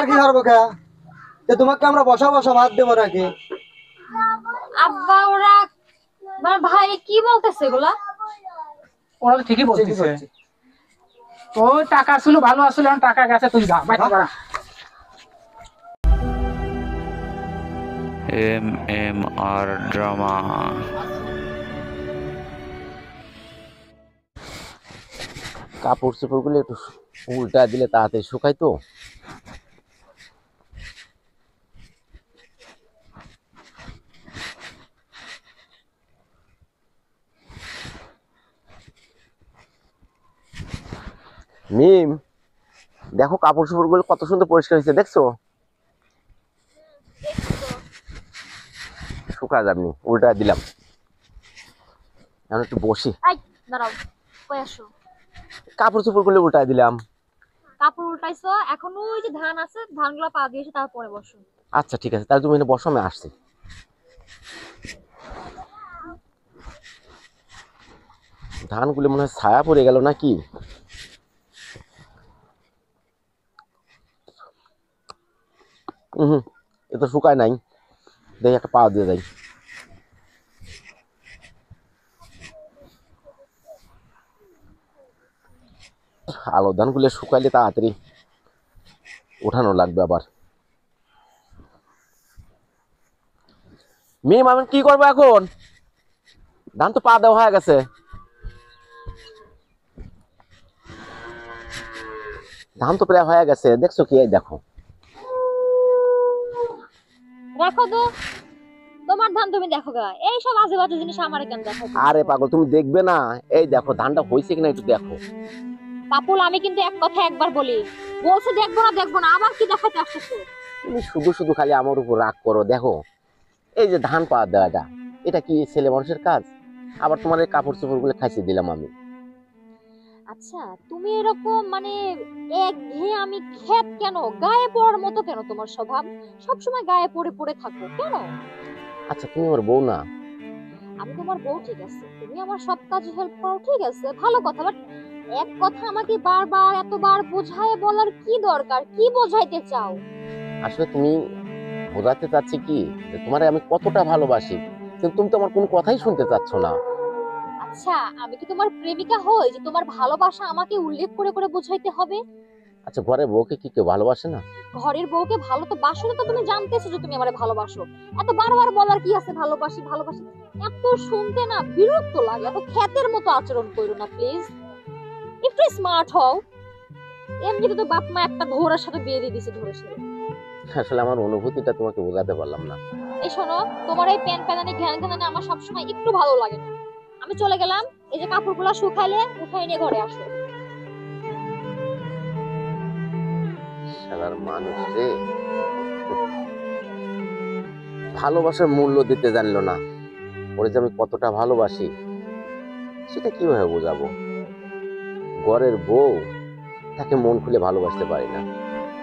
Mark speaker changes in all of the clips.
Speaker 1: আর কি করবো কে? তোমাকে আমরা বসা বসা ভাত দেবো নাকি?
Speaker 2: আব্বা ওরা মানে ভাই কি বলতেছে এগুলা?
Speaker 3: ওরা তো ঠিকই
Speaker 1: ঠিকই
Speaker 3: বলতেছে।
Speaker 1: করছে।
Speaker 3: তো টাকা আসলে ভালো আসলে এখন টাকা গেছে, তুই যা বাইরে যা।
Speaker 4: MMR drama.
Speaker 5: কাপড় চোপড় গুলো একটু উল্টা দিলে তাড়াতাড়ি শুকায় তো। মিম, দেখো কাপড় চোপড় গুলো কত সুন্দর পরিষ্কার হয়েছে, দেখছো? শুকা যাবনি, উল্টা দিলাম। এখন একটু বসি।
Speaker 2: এই দাঁড়াও, কই আসো।
Speaker 5: কাপড় চোপড় গুলো উল্টা দিলাম।
Speaker 2: কাপড় উল্টাইছো, এখন ওই যে ধান আছে ধানগুলো পা দিয়েছে, তারপরে বসো।
Speaker 5: আচ্ছা ঠিক আছে, তাহলে তুমি এখানে বসো, আমি আসছি। ধানগুলো মনে হয় ছায়া পড়ে গেল নাকি? হুম, এ তো শুকায় নাই, দেখি একটা পা দিয়ে যাই। আলো ধানগুলো শুকাইলে তাড়াতাড়ি উঠানো লাগবে আবার। মিম, আমি কি করবো এখন? ধান তো পা দেওয়া হয়ে গেছে। ধান তো প্রায় হয়ে গেছে, দেখছো কি? এই দেখো।
Speaker 2: দেখো তো, তোমার ধান তুমি দেখো গা, এই সব আজে বাজে জিনিস আমারে কেন দেখো?
Speaker 5: আরে পাগল, তুমি দেখবে না? এই দেখো ধানটা হয়েছে কিনা একটু দেখো।
Speaker 2: পাপুল, আমি কিন্তু এক কথা একবার বলি, বলছে দেখবো না দেখবো না, আবার কি দেখাতে আসছো?
Speaker 5: তুমি শুধু শুধু খালি আমার উপর রাগ করো। দেখো এই যে ধান পা দেওয়াটা, এটা কি ছেলে মানুষের কাজ? আবার তোমার এই কাপড় চোপড় গুলো খাইছে দিলাম আমি।
Speaker 2: আচ্ছা, তুমি এরকম মানে একঘেয়ে আমি খেত কেন, গায়ে পড়ার মতো কেন তোমার স্বভাব? সবসময় গায়ে পড়ে পড়ে থাকো কেন?
Speaker 5: আচ্ছা, তুমি আমার বউ না?
Speaker 2: আমি তোমার বউ ঠিক আছে, তুমি আমার সব কাজে হেল্প করো ঠিক আছে, ভালো কথা, বাট এক কথা আমাকে বারবার এতবার বোঝায় বলার কি দরকার? কি বোঝাইতে চাও?
Speaker 5: আসলে তুমি বোঝাতে চাচ্ছি কি যে তোমারে আমি কতটা ভালোবাসি, কিন্তু তুমি তো আমার কোনো কথাই শুনতে চাচ্ছ না।
Speaker 2: আচ্ছা, আমি কি তোমার প্রেমিকা হই যে তোমার ভালোবাসা আমাকে উল্লেখ করে করে বোঝাইতে হবে?
Speaker 5: আচ্ছা, ঘরে বউকে কি কেউ ভালোবাসে না?
Speaker 2: ঘরের বউকে ভালো তো বাসো না, তো তুমি জানতেছো যে তুমি আমারে ভালোবাসো, এত বারবার বলার কি আছে ভালোবাসি ভালোবাসি? এত শুনতে না বিরক্ত লাগে, এত খ্যাতের মতো আচরণ করো না প্লিজ, একটু স্মার্ট হও। এমনিতে তো বাপ মা একটা ঘোড়ার সাথে বিয়ে দিয়ে দিছে ধরে সে।
Speaker 5: আসলে আমার অনুভূতিটা তোমাকে বোঝাতে পারলাম না।
Speaker 2: এই শোনো, তোমার এই প্যান প্যানানি ঘ্যান ঘ্যানানি আমার সবসময় একটু ভালো লাগে না। আমি চলে গেলাম, এই যে কাপড়গুলো শুকাইলে উঠাই নিয়ে ঘরে আসো।
Speaker 5: শালার মানুষ রে, ভালোবাসার মূল্য দিতে জানলো না। ওরে যে আমি কতটা ভালোবাসি সেটা কিভাবে বোঝাবো? ঘরের বউ, তাকে মন খুলে ভালোবাসতে পারি না।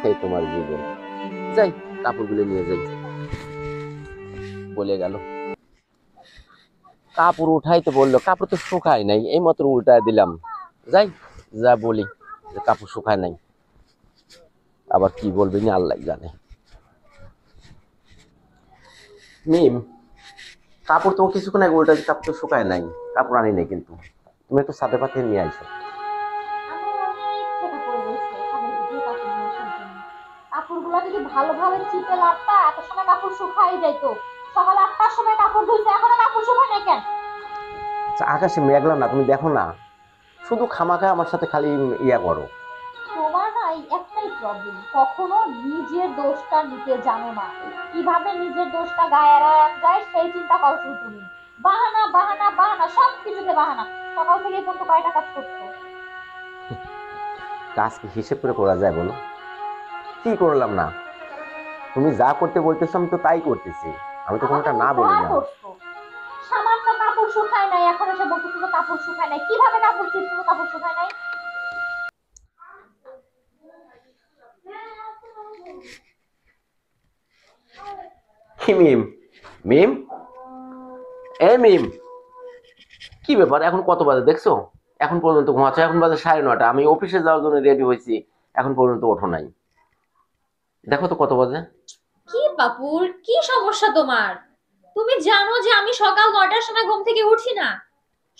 Speaker 5: এই তোমার জীবন। যাই, কাপড়গুলো নিয়ে যাই। বলে গেল কাপড় উঠাইতে বললো, কাপড় তো শুকায় নাই, এই মাত্র উল্টায় দিলাম। যাই, যা বলি যে কাপড় শুকায় নাই, আবার কি বলবি না আল্লাহ জানে। মিম, কাপড় তো কিছুক্ষণ আগে উল্টাই, কাপড় তো শুকায় নাই, কাপড় আনি নাই কিন্তু। তুমি একটু সাথে পাতে নিয়ে আইসো।
Speaker 2: আমি অনেক থেকে পড়ে রয়েছে ছাদের ভিতরে কাপড় নিয়ে আসার জন্য। কাপড়গুলো যদি ভালোভাবে চিপে লাগতা এত সময় কাপড় শুকাই যাইতো। সকাল 8টার সময় কাপড় ধুইছে, এখনো কাপড় শুকায় নাই কেন?
Speaker 5: আচ্ছা, আকাশে মেঘলা না, তুমি দেখো না? শুধু খামাখা আমার সাথে খালি ইয়া করো।
Speaker 2: তোমার না এই একটাই প্রবলেম, কখনো নিজের দোষটা নিতে জানো না। কিভাবে নিজের দোষটা গায়ে এড়ানো যায় সেই চিন্তা করো শুধু তুমি। বাহানা বাহানা বাহানা, সব কিছুতে বাহানা। সকাল থেকে কোন কয়টা কাজ করছো?
Speaker 5: কাজ কি হিসেব করে করা যায় বলো? কি করলাম না? তুমি যা করতে বলতেছো আমি তো তাই করতেছি, আমি তো
Speaker 2: আমাকে
Speaker 5: কোনোটা না বলি
Speaker 2: উপহার
Speaker 5: না।
Speaker 2: করছো, সামান্য কাপড় শুকায় নাই, এখন এসে বলতেছো তো কাপড় শুকায় নাই। কিভাবে কাপড় ছিঁড়ছো কাপড় শুকায় নাই?
Speaker 5: কি মিম? মিম, এ মিম, কি ব্যাপার? এখন কত বাজে দেখছো? এখন পর্যন্ত ঘুমাচ্ছ? এখন বাজে 9:30, আমি অফিসে যাওয়ার জন্য রেডি হয়েছি, এখন পর্যন্ত ওঠো নাই। দেখো তো কত বাজে।
Speaker 2: কি বাপুর, কি সমস্যা তোমার? তুমি জানো যে আমি সকাল 9টার সময় ঘুম থেকে উঠি না,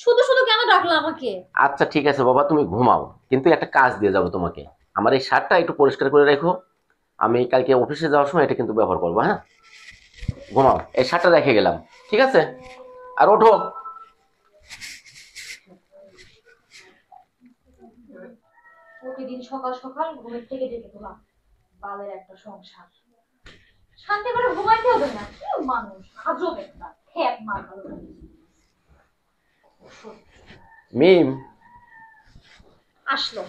Speaker 2: শুধু শুধু কেন ডাকলো আমাকে?
Speaker 5: আচ্ছা ঠিক আছে বাবা, তুমি ঘুমাও, কিন্তু একটা কাজ দিয়ে যাবো তোমাকে। আমার এই শার্টটা একটু পরিষ্কার করে রেখো, আমি কালকে অফিসে যাওয়ার সময় এটা কিন্তু ব্যবহার করবো। হ্যাঁ, ঘুমাও, এই শার্টটা রেখে গেলাম, ঠিক আছে? আর ওঠো।
Speaker 2: প্রতিদিন সকাল সকাল ঘুমের থেকে ডেকে তোলা, বালের একটা সংসার, শান্তি করে ঘুমাইতে হবে না? কি মানুষ, আজব একটা খ্যাত মার।
Speaker 5: মিম,
Speaker 2: আসলো,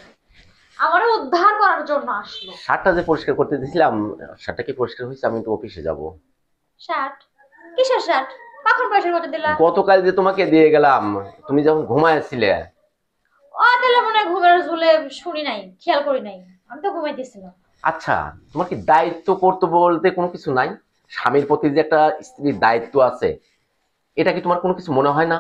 Speaker 2: আমারে উদ্ধার করার জন্য আসলো।
Speaker 5: শার্টটা যে পরিষ্কার করতে দিয়েছিলাম, শার্টটা কি পরিষ্কার হয়েছে? আমি একটু অফিসে যাব।
Speaker 2: শার্ট? কিসের শার্ট? কখন পয়সা করতে দিলা?
Speaker 5: গতকাল যে তোমাকে দিয়ে গেলাম, তুমি যখন ঘুমাইছিলে।
Speaker 2: ও তাহলে মনে হয় ঘুমের ঝুলে শুনি নাই, খেয়াল করি নাই, আমি তো ঘুমাইতেছিলাম।
Speaker 5: আচ্ছা, তোমার কি দায়িত্ব কর্তব্য বলতে কোনো কিছু নাই? স্বামীর প্রতি যে একটা স্ত্রীর দায়িত্ব আছে, এটা কি তোমার কোনো কিছু মনে হয় না?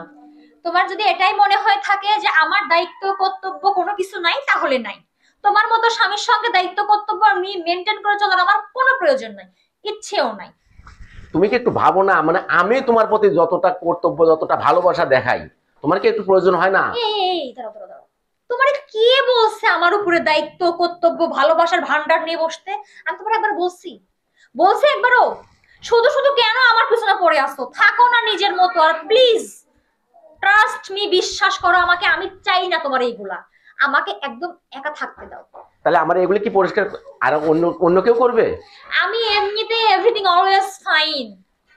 Speaker 2: তোমার যদি এটাই মনে হয় থাকে যে আমার দায়িত্ব কর্তব্য কোনো কিছু নাই, তাহলে নাই। তোমার মতো স্বামীর সঙ্গে দায়িত্ব কর্তব্য আমি মেনটেন করে চলার আমার কোনো প্রয়োজন নাই, ইচ্ছেও নাই।
Speaker 5: তুমি কি একটু ভাবো না, মানে আমি তোমার প্রতি যতটা কর্তব্য, যতটা ভালোবাসা দেখাই, তোমার কি একটু প্রয়োজন হয় না?
Speaker 2: এই দাঁড়াও দাঁড়াও দাঁড়াও, তোমার কে বলছে আমার উপরে দায়িত্ব কর্তব্য ভালোবাসার ভান্ডার নিয়ে বসতে? আমি তোমার একবার বলছি একবারও? শুধু শুধু কেন আমার পিছনে পড়ে আসছো? থাকো না নিজের মতো, আর প্লিজ ট্রাস্ট মি, বিশ্বাস করো আমাকে, আমি চাই না তোমার এইগুলা, আমাকে একদম একা থাকতে দাও।
Speaker 5: তাহলে আমার এগুলো কি পরিষ্কার আর অন্য অন্য কেউ করবে?
Speaker 2: আমি এমনিতে everything always fine,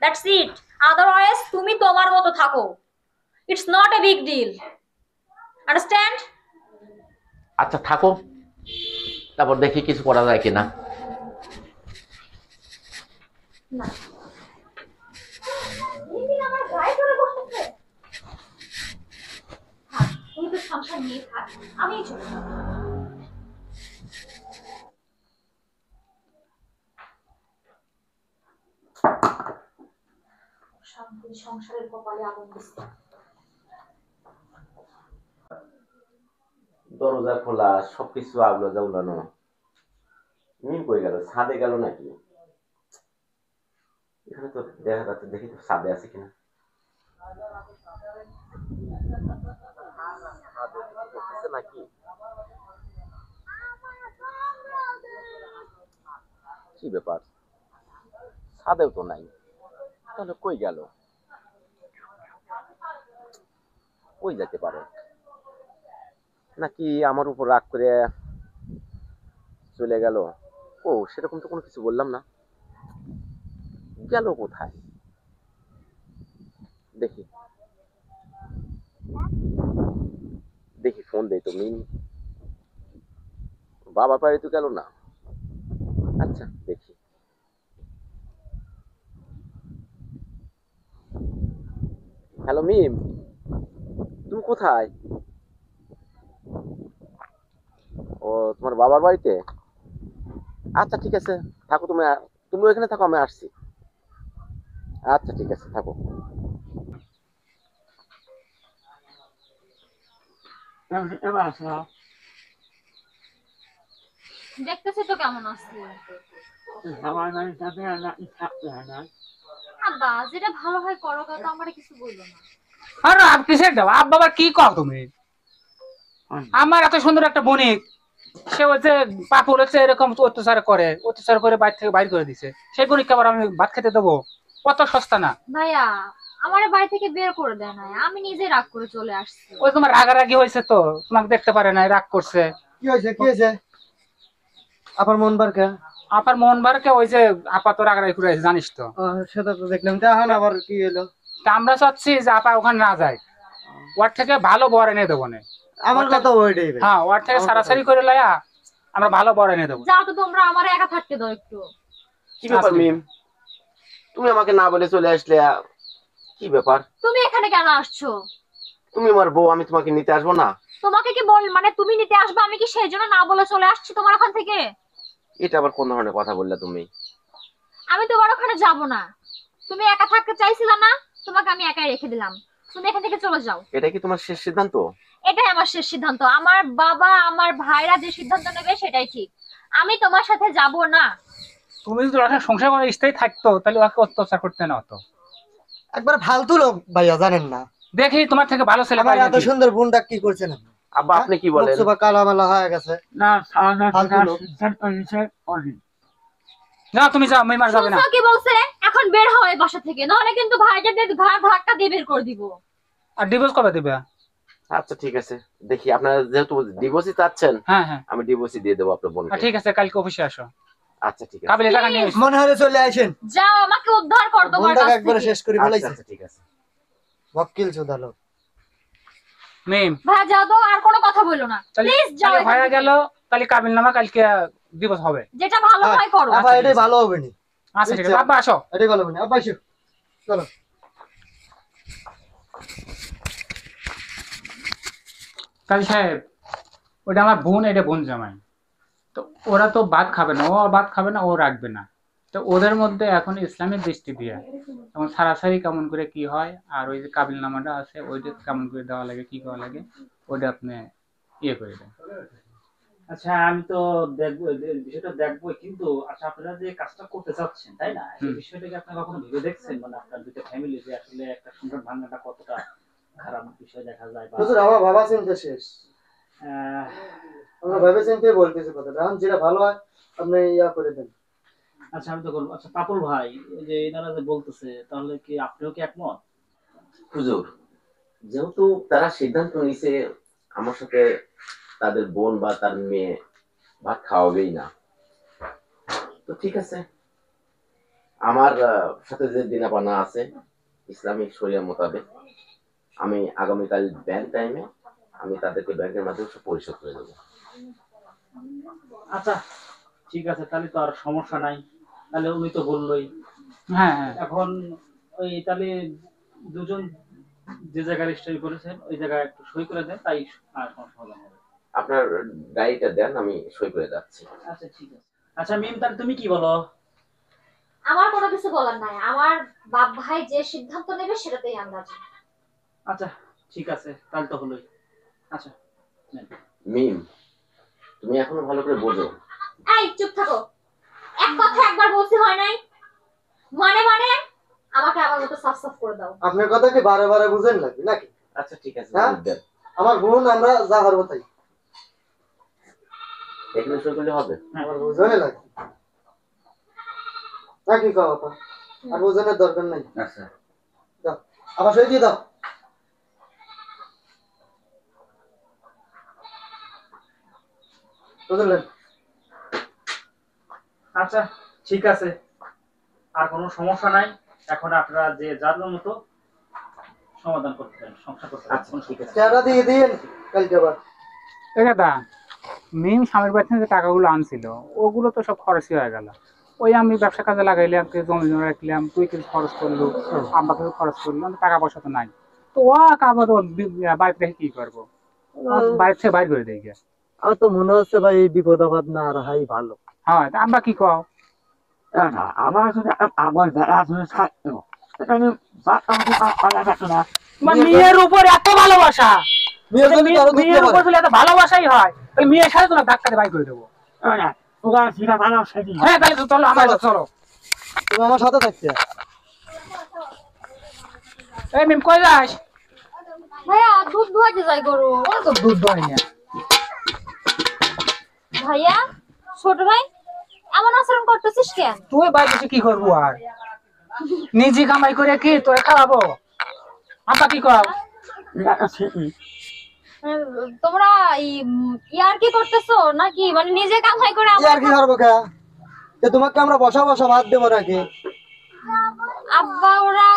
Speaker 2: that's it. Otherwise তুমি তোমার মতো থাকো, it's not a big deal, understand?
Speaker 5: আচ্ছা থাকো, তারপর দেখি কিছু করা যায় কিনা।
Speaker 2: না, তুমি আমার গায়ে চড়ে বসতেছে। থাক, তুই তো সংসার নিয়ে থাক, আমি চলে যাব। শান্তির সংসারের কপালে আগুন দিচ্ছে।
Speaker 5: দরজা খোলা, সবকিছু আগলো জাউলানো। মিম কই গেল? ছাদে গেল নাকি? এখানে তো দেখা যাচ্ছে, দেখি তো ছাদে আছে কিনা। নাকি কি ব্যাপার? ছাদেও তো নাই, তাহলে কই গেল? কই যেতে পারে? নাকি আমার উপর রাগ করে চলে গেল? ও সেরকম তো কোনো কিছু বললাম না, গেল কোথায় দেখি। দেখি ফোন দেই তো। মিম বাবা পারে তো গেল না। আচ্ছা দেখি। হ্যালো মিম, তুমি কোথায়? ও তোমার বাবার বাড়িতে? আচ্ছা ঠিক আছে, থাকো তুমি, তুমি ওইখানে থাকো, আমি আসছি। আচ্ছা ঠিক আছে, থাকো।
Speaker 2: দেখতেছি তো কেমন আছে। আব্বা যেটা ভালো হয় করো, তো আমারে কিছু বললো না।
Speaker 3: আরে আপ কিসের দাও আব্বা, আবার কি কও তুমি? আমার এত সুন্দর একটা বণিক, সে হচ্ছে পাপুর হচ্ছে এরকম অত্যাচার করে বাইরে থেকে বাইর করে দিছে। সেই বণিককে আবার আমি ভাত খেতে দেবো? কত সস্তা না।
Speaker 2: ভাইয়া আমার বাড়ি থেকে বের করে দেয় না, আমি নিজে রাগ করে চলে আসছি।
Speaker 3: ওই তোমার রাগারাগি হয়েছে তো, তোমাকে দেখতে পারে না, রাগ করছে।
Speaker 1: কি হয়েছে? আবার মন বারকা?
Speaker 3: আপার মন বারকে ওই যে আপা তো রাগারাগি করে আছে, জানিস তো।
Speaker 1: সেটা তো দেখলাম, তা এখন আবার কি হলো?
Speaker 3: তা আমরা চাচ্ছি যে আপা ওখানে না যায়, ওর থেকে ভালো বর এনে দেবো না।
Speaker 1: আমার কথা ওইটাই।
Speaker 3: হ্যাঁ, ওর থেকে সারাসারি করে লয়া আমরা ভালো বর এনে দেবো।
Speaker 2: যাও তো, তোমরা আমার একা থাকতে দাও একটু।
Speaker 5: কি ব্যাপার মিম, তুমি আমাকে না বলে চলে আসলে? কি ব্যাপার?
Speaker 2: তুমি এখানে কেন আসছো?
Speaker 5: তুমি আমার বউ, আমি তোমাকে নিতে আসবো না?
Speaker 2: তোমাকে কি বল, মানে তুমি নিতে আসবে, আমি কি সেই জন্য না বলে চলে আসছি তোমার ওখান থেকে?
Speaker 5: এটা আবার কোন ধরনের কথা বললে তুমি?
Speaker 2: আমি তোমার ওখানে যাব না। তুমি একা থাকতে চাইছিলা না, তোমাকে আমি একাই রেখে দিলাম, তুমি এখান থেকে চলে যাও।
Speaker 5: এটা কি তোমার শেষ সিদ্ধান্ত?
Speaker 2: এটাই আমার শেষ সিদ্ধান্ত। আমার বাবা আমার ভাইরা যে সিদ্ধান্ত নেবে সেটাই ঠিক, আমি তোমার সাথে যাব না।
Speaker 3: তুমি যদি ওর সাথে সংসার করে স্থায়ী থাকতো তাহলে ওকে অত্যাচার করতে না হতো।
Speaker 1: একবার ফালতু লোক ভাইয়া, জানেন না?
Speaker 3: দেখি তোমার থেকে ভালো ছেলে
Speaker 1: আমার
Speaker 3: পাই
Speaker 1: এত
Speaker 3: নাকি।
Speaker 1: সুন্দর বোনটা কি করছেন আপনি?
Speaker 5: আব্বা আপনি কি বলেন?
Speaker 1: মুখ কালা মালা হয়ে গেছে। ফালতু লোক।
Speaker 3: না তুমি যাও, মিম আর যাবে না।
Speaker 2: শুনছো কি বলছে? এখন বের হও এই বাসা থেকে, নাহলে কিন্তু ভাইজানদের ঘাড় ধাক্কা দিয়ে বের করে দিব।
Speaker 3: আর ডিভোর্স কবে দিবে?
Speaker 5: আচ্ছা ঠিক আছে, দেখি আপনারা যেহেতু ডিভোর্সই চাচ্ছেন,
Speaker 3: হ্যাঁ হ্যাঁ
Speaker 5: আমি ডিভোর্সই দিয়ে দেবো আপনার বোনকে।
Speaker 3: ঠিক আছে, কালকে অফিসে আসো।
Speaker 5: আচ্ছা ঠিক আছে।
Speaker 3: কাবিলে টাকা নিয়ে এসো।
Speaker 1: মনে হলে চলে আসেন,
Speaker 2: যাও, আমাকে উদ্ধার কর তোমার কাছ
Speaker 1: বোনটাকে একবারে
Speaker 2: থেকে।
Speaker 1: শেষ করে
Speaker 5: আচ্ছা
Speaker 1: ফেলাইছে।
Speaker 5: আচ্ছা ঠিক আছে।
Speaker 1: ওয়াকিল চোদা লোক।
Speaker 3: মিম
Speaker 2: ভাই যাও তো, আর কোনো কথা বলো না
Speaker 3: তাহলে
Speaker 2: প্লিজ, যাও এখান
Speaker 3: হয়ে
Speaker 2: থেকে।
Speaker 3: গেল, তাহলে কাবিল নামা কালকে ডিভোর্স হবে।
Speaker 2: যেটা ভালো হয় করো।
Speaker 1: আবার এটাই ভালো হবে নি।
Speaker 3: আচ্ছা ঠিক আছে, আব্বা আসো।
Speaker 1: এটাই ভালো হবে নি। আব্বা এসো, চলো।
Speaker 3: কাজী সাহেব, ওটা আমার বোন, এটা বোন জামাই। তো ওরা তো ভাত খাবে না, ও ভাত খাবে না, ও রাখবে না। তো ওদের মধ্যে এখন ইসলামের দৃষ্টি দিয়ে এখন সারাসারি কেমন করে কি হয়, আর ওই যে কাবিল নামাটা আছে ওইটা কেমন করে দেওয়া লাগে, কি করা লাগে, ওইটা আপনি ইয়ে করে দেন।
Speaker 6: আচ্ছা আমি তো দেখবো, বিষয়টা দেখবো, কিন্তু আচ্ছা আপনারা যে কাজটা করতে চাচ্ছেন তাই না, এই বিষয়টাকে আপনি কখনো ভেবে দেখছেন? মানে আপনার দুটো ফ্যামিলি যে আসলে একটা সংসার ভাঙাটা কতটা খারাপ বিষয় দেখা যায়, বা
Speaker 1: হুজুর আমার বাবা চিন্তা শেষ।
Speaker 6: আহ,
Speaker 1: আমরা ভেবে চিন্তে বলতেছি কথাটা। এখন যেটা ভালো হয় আপনি ইয়া করে দেন।
Speaker 6: আচ্ছা আমি তো করবো। আচ্ছা পাপুল ভাই, এই যে এনারা যে বলতেছে, তাহলে কি আপনিও কি একমত?
Speaker 5: হুজুর, যেহেতু তারা সিদ্ধান্ত নিছে আমার সাথে তাদের বোন বা তার মেয়ে ভাত খাওয়াবেই না, তো ঠিক আছে। আমার সাথে যে দিনাপানা আছে ইসলামিক শরিয়া মোতাবেক, আমি আগামীকাল ব্যাংক টাইমে আমি তাদেরকে ব্যাংকের মাধ্যমে সব পরিশোধ করে দেবো।
Speaker 6: আচ্ছা ঠিক আছে, তাহলে তো আর সমস্যা নাই। তাহলে উনি তো বললোই,
Speaker 3: হ্যাঁ হ্যাঁ
Speaker 6: এখন ওই তাহলে দুজন যে জায়গায় রেজিস্ট্রি করেছেন ওই জায়গায় একটু সই করে দেন, তাই আর সমস্যা হবে না।
Speaker 5: আপনার ডায়েরিটা দেন, আমি সই করে যাচ্ছি।
Speaker 6: আচ্ছা ঠিক আছে। আচ্ছা মিম, তাহলে তুমি কি বলো?
Speaker 2: আমার কোনো কিছু বলার নাই, আমার বাপ ভাই যে সিদ্ধান্ত নেবে সেটাতেই আমরা আছি।
Speaker 6: আচ্ছা ঠিক আছে, তাহলে তো হলোই। আচ্ছা নেন।
Speaker 5: মিম, তুমি এখনো ভালো করে বোঝো।
Speaker 2: এই চুপ থাকো, এক কথা একবার বলতে হয় নাই, মানে মানে আমাকে আমার মতো সাফ সাফ করে দাও।
Speaker 1: আপনার কথা কি বারে বারে বুঝেন নাকি নাকি?
Speaker 5: আচ্ছা ঠিক আছে,
Speaker 1: হ্যাঁ?
Speaker 5: দেন।
Speaker 1: আমার বোন, আমরা যা হারবো তাই।
Speaker 5: এখানে সই করলে হবে?
Speaker 1: আমার বুঝনে লাগে নাকি কথা, আর বোঝানোর দরকার নাই।
Speaker 5: আচ্ছা
Speaker 1: দাও, আবার সই দিয়ে দাও। বুঝলেন?
Speaker 6: আচ্ছা ঠিক আছে, আর কোনো সমস্যা নাই। এখন আপনারা যে যার মতো সমাধান করতে পারেন, সংসার করতে পারেন।
Speaker 5: আচ্ছা ঠিক আছে।
Speaker 1: চেহারা দিয়ে দিন কালকে আবার।
Speaker 3: এই দাদা, মিম স্বামীর বাড়ি থেকে যে টাকাগুলো আনছিল ওগুলো তো সব খরচই হয়ে গেল। ওই আমি ব্যবসা কাজে লাগাইলাম, কিছু জমি জমা রাখলাম, তুই কিছু খরচ করলো, আব্বা কিছু খরচ করলো, টাকা পয়সা তো নাই। তো ও আবার বাড়িতে রেখে কি করবো, বাড়ির থেকে বাইর করে দিই।
Speaker 1: আমার তো মনে হচ্ছে ভাই এই বিপদ আপদ না আর হাই ভালো।
Speaker 3: হ্যাঁ, তা আমরা কি কও?
Speaker 7: আমার যদি আমার যারা আসলে থাকতো এখানে
Speaker 3: তোমার মেয়ের উপর এত ভালোবাসা,
Speaker 1: মেয়ের জন্য তো আরো দুঃখ
Speaker 3: মেয়ের উপর
Speaker 1: হয়।
Speaker 3: যদি এত ভালোবাসাই হয় তাহলে মেয়ের সাথে তোমার ধাক্কাতে বাইর করে দেবো।
Speaker 7: ভালো সেদিন
Speaker 3: হ্যাঁ তাহলে তো চলো, আমার সাথে চলো।
Speaker 1: তুমি আমার সাথে থাকতে।
Speaker 3: এই মিম কই যাস?
Speaker 2: ভাইয়া দুধ ধোয়াতে যাই গরু।
Speaker 3: ওরা তো দুধ দোয় না।
Speaker 2: ভাইয়া, ছোট ভাই, এমন আচরণ করতেছিস কেন?
Speaker 3: তুই বাড়িতে কি করবো আর, নিজে কামাই করে কি তোর খাওয়াবো? আপা কি কর?
Speaker 2: তোমরা ইয়ার কি করতেছো নাকি, মানে নিজে কামাই করে
Speaker 1: আর কি করবো কে? যে তোমাকে আমরা বসা বসা ভাত দেবো নাকি?
Speaker 2: আব্বা ওরা,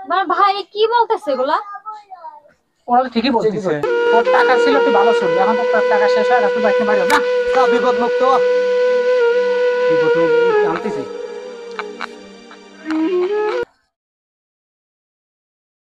Speaker 2: মানে ভাই কি বলতেছে এগুলা?
Speaker 3: ওরা তো ঠিকই বলতেছে, তোর টাকা ছিল তুই ভালো চলবি, এখন তো তোর টাকা শেষ হয়ে গেছে, তুই বাড়িতে বাইরে না।
Speaker 1: বিপদ মুক্ত।
Speaker 3: কি বলতো, আনতেছি